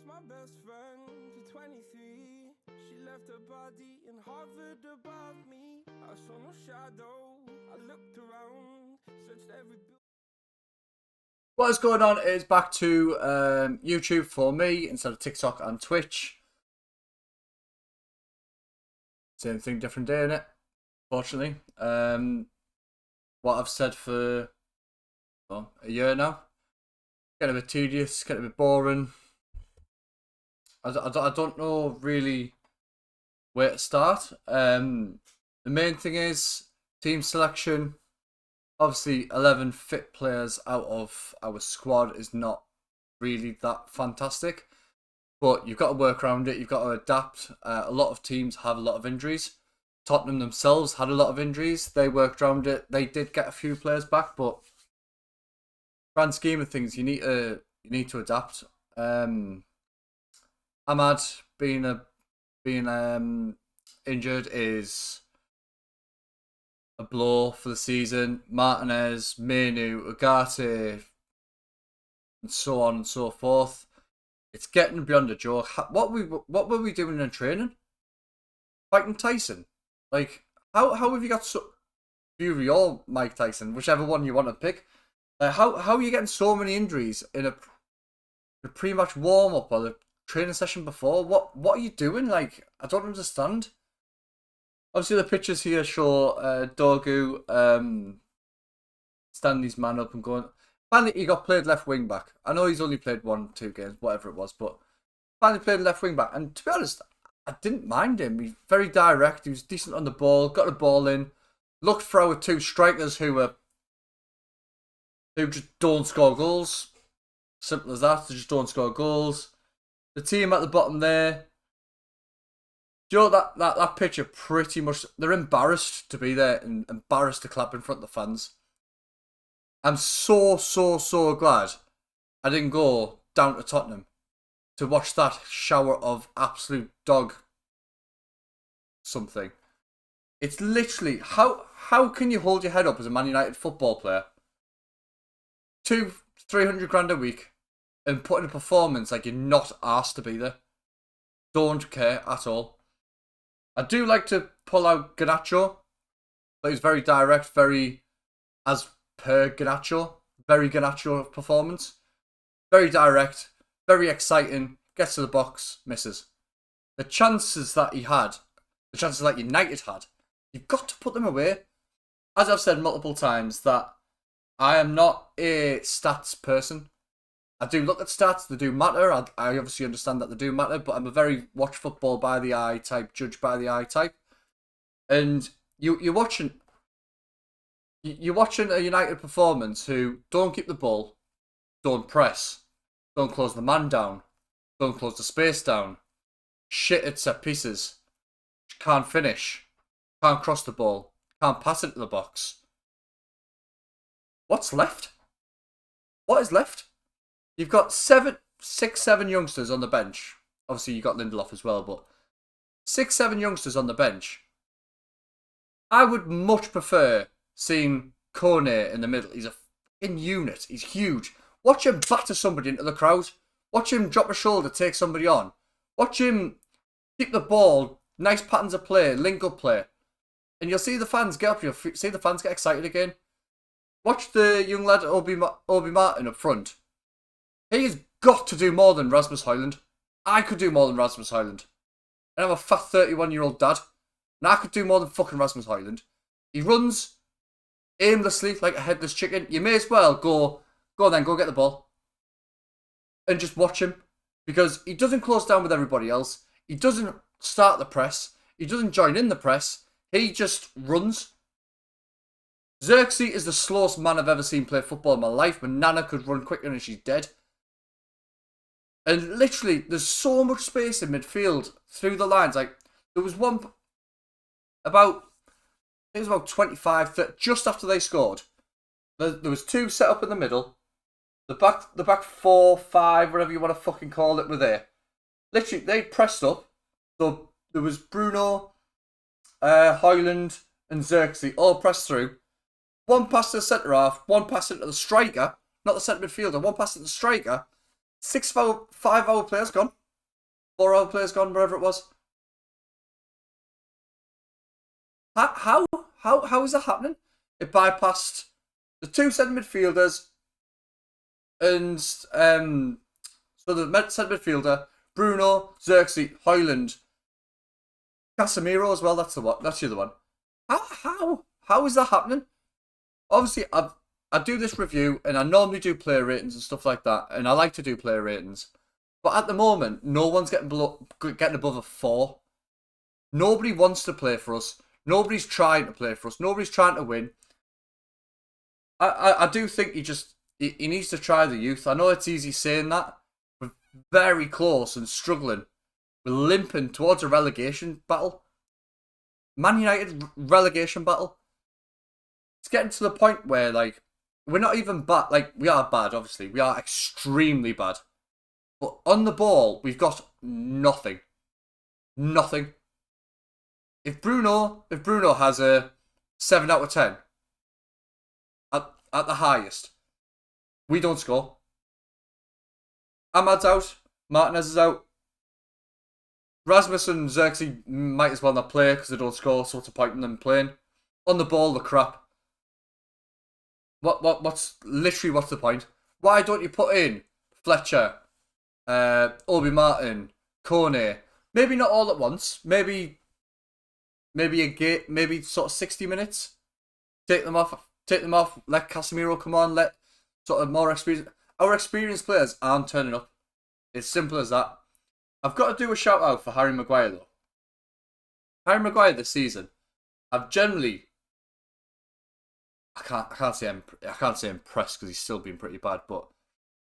lost my best friend to 23. She left her body and hovered above me. I saw no shadow. I looked around, searched every What is going on is back to YouTube for me instead of TikTok and Twitch. Same thing, different day, innit? Fortunately. What I've said for a year now. Getting a bit tedious, getting a bit boring. I don't know really where to start. The main thing is team selection. Obviously, 11 fit players out of our squad is not really that fantastic. But you've got to work around it. You've got to adapt. A lot of teams have a lot of injuries. Tottenham themselves had a lot of injuries. They worked around it. They did get a few players back, but grand scheme of things, you need to adapt. Ahmad being injured is a blow for the season. Martinez, Manu, Ugarte, and so on and so forth. It's getting beyond a joke. What were we doing in training? Fighting Tyson? Like, how have you got so Fury or Mike Tyson, whichever one you want to pick? How are you getting so many injuries in a pre-match warm-up or the training session before? What are you doing? Like, I don't understand. Obviously, the pictures here show Dorgu standing his man up and going. Finally, he got played left wing back. I know he's only played 1-2 games, whatever it was, but finally played left wing back. And to be honest, I didn't mind him. He's very direct. He was decent on the ball. Got the ball in. Looked for our two strikers who just don't score goals. Simple as that. They just don't score goals. The team at the bottom there. Do you know that picture pretty much... They're embarrassed to be there and embarrassed to clap in front of the fans. I'm so glad I didn't go down to Tottenham to watch that shower of absolute dog something. It's literally... How can you hold your head up as a Man United football player? 200-300 grand a week and put in a performance like you're not asked to be there. Don't care at all. I do like to pull out Garnacho, but he's very direct, very as per Garnacho, very Garnacho performance. Very direct, very exciting, gets to the box, misses. The chances that he had, the chances that United had, you've got to put them away. As I've said multiple times, that I am not a stats person. I do look at stats, they do matter. I obviously understand that they do matter, but I'm a very watch football by the eye type, judge by the eye type. And you're watching a United performance who don't keep the ball, don't press, don't close the man down, don't close the space down, shit at set pieces, can't finish, can't cross the ball, can't pass it to the box. What's left? What is left? You've got 6, 7 youngsters on the bench. Obviously, you've got Lindelof as well, but 6, 7 youngsters on the bench. I would much prefer seeing Kone in the middle. He's a fucking unit. He's huge. Watch him batter somebody into the crowd. Watch him drop a shoulder, take somebody on. Watch him keep the ball. Nice patterns of play, link-up play. And you'll see the fans get up. You'll see the fans get excited again. Watch the young lad, Obi Martin, up front. He has got to do more than Rasmus Højlund. I could do more than Rasmus Højlund. And I'm a fat 31-year-old dad. And I could do more than fucking Rasmus Højlund. He runs aimlessly like a headless chicken. You may as well go get the ball. And just watch him. Because he doesn't close down with everybody else. He doesn't start the press. He doesn't join in the press. He just runs. Xerxes is the slowest man I've ever seen play football in my life. But Nana could run quicker than she's dead. And literally, there's so much space in midfield through the lines. Like, there was one about 25, 30, just after they scored. There was 2 set up in the middle. The back 4, 5, whatever you want to fucking call it, were there. Literally, they pressed up. So there was Bruno, Højlund, and Xerxes all pressed through. One pass to the centre half, one pass into the striker, not the centre midfielder, one pass into the striker. 5 hour players gone. 4 hour players gone, wherever it was. How is that happening? It bypassed the 2 centre midfielders and so the centre midfielder, Bruno, Xerxes, Højlund, Casemiro as well. That's the other one. How is that happening? Obviously, I do this review and I normally do player ratings and stuff like that, and I like to do player ratings. But at the moment, no one's getting above a 4. Nobody wants to play for us. Nobody's trying to play for us. Nobody's trying to win. I do think he needs to try the youth. I know it's easy saying that. We're very close and struggling. We're limping towards a relegation battle. Man United relegation battle. It's getting to the point where, like, we're not even bad. Like, we are bad, obviously. We are extremely bad. But on the ball, we've got nothing. Nothing. If Bruno has a 7 out of 10 at the highest, we don't score. Ahmad's out. Martinez is out. Rasmus and Xerxes might as well not play because they don't score, so what's the point in them playing? On the ball, the crap. What's the point? Why don't you put in Fletcher, Obi Martin, Kone? Maybe not all at once. Maybe sort of 60 minutes. Take them off. Let Casemiro come on. Let sort of more experienced. Our experienced players aren't turning up. It's simple as that. I've got to do a shout out for Harry Maguire though. Harry Maguire this season, I've generally, I can't say impressed because he's still been pretty bad, but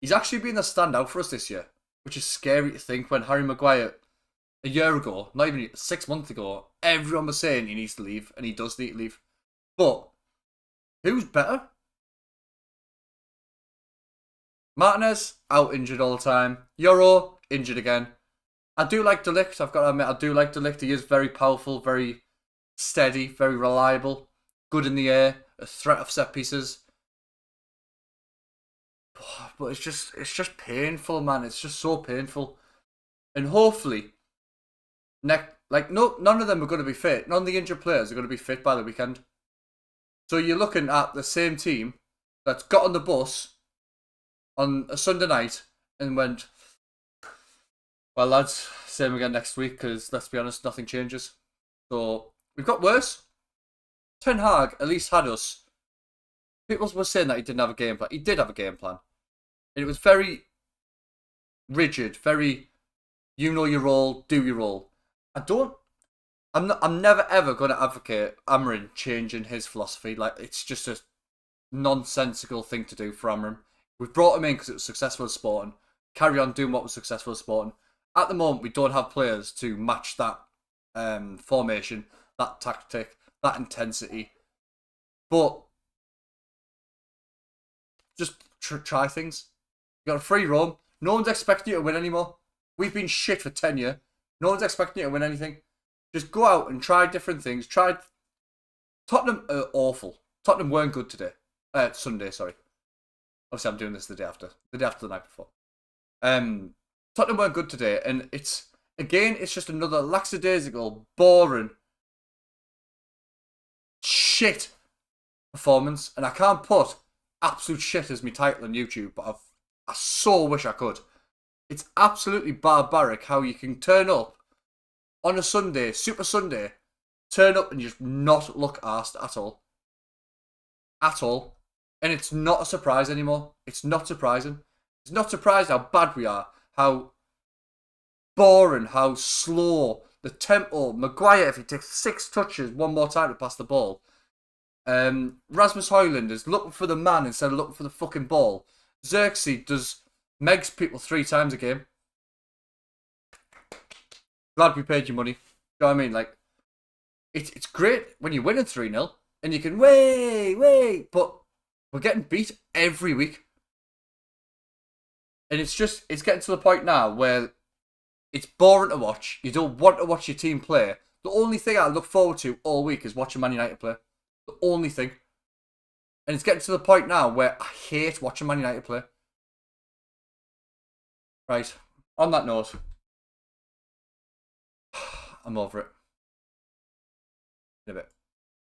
he's actually been a standout for us this year, which is scary to think. When Harry Maguire, a year ago, not even 6 months ago, everyone was saying he needs to leave, and he does need to leave. But who's better? Martinez, out injured all the time. Euro, injured again. I do like De Ligt, I've got to admit, I do like De Ligt. He is very powerful, very steady, very reliable, good in the air, a threat of set pieces. But it's just painful, man. It's just so painful. And hopefully, none of them are going to be fit. None of the injured players are going to be fit by the weekend. So you're looking at the same team that's got on the bus on a Sunday night and went, well, lads, same again next week, because let's be honest, nothing changes. So we've got worse. Ten Hag at least had us. People were saying that he didn't have a game plan. He did have a game plan. And it was very rigid, very, you know your role, do your role. I'm never ever going to advocate Amorim changing his philosophy. Like, it's just a nonsensical thing to do for Amorim. We've brought him in because it was successful at Sporting. Carry on doing what was successful at Sporting. At the moment, we don't have players to match that formation, that tactic, that intensity. But just try things. You got a free roam. No one's expecting you to win anymore. We've been shit for 10 years. No one's expecting you to win anything. Just go out and try different things. Tottenham are awful. Tottenham weren't good today. Sunday, sorry. Obviously, I'm doing this the day after the night before. Tottenham weren't good today, and it's just another lackadaisical, boring, shit performance. And I can't put absolute shit as my title on YouTube, but I so wish I could. It's absolutely barbaric how you can turn up on a Sunday, Super Sunday, turn up and just not look arsed at all. At all. And it's not a surprise anymore. It's not surprising. It's not surprising how bad we are, how boring, how slow, the tempo. Maguire, if he takes 6 touches one more time to pass the ball. Rasmus Højlund is looking for the man instead of looking for the fucking ball. Xerxes does megs people 3 times a game. Glad we paid you money. You know what I mean? Like, it's great when you're winning 3-0 and you can wait, but we're getting beat every week. And it's getting to the point now where it's boring to watch. You don't want to watch your team play. The only thing I look forward to all week is watching Man United play. The only thing. And it's getting to the point now where I hate watching Man United play. Right. On that note, I'm over it. In a bit.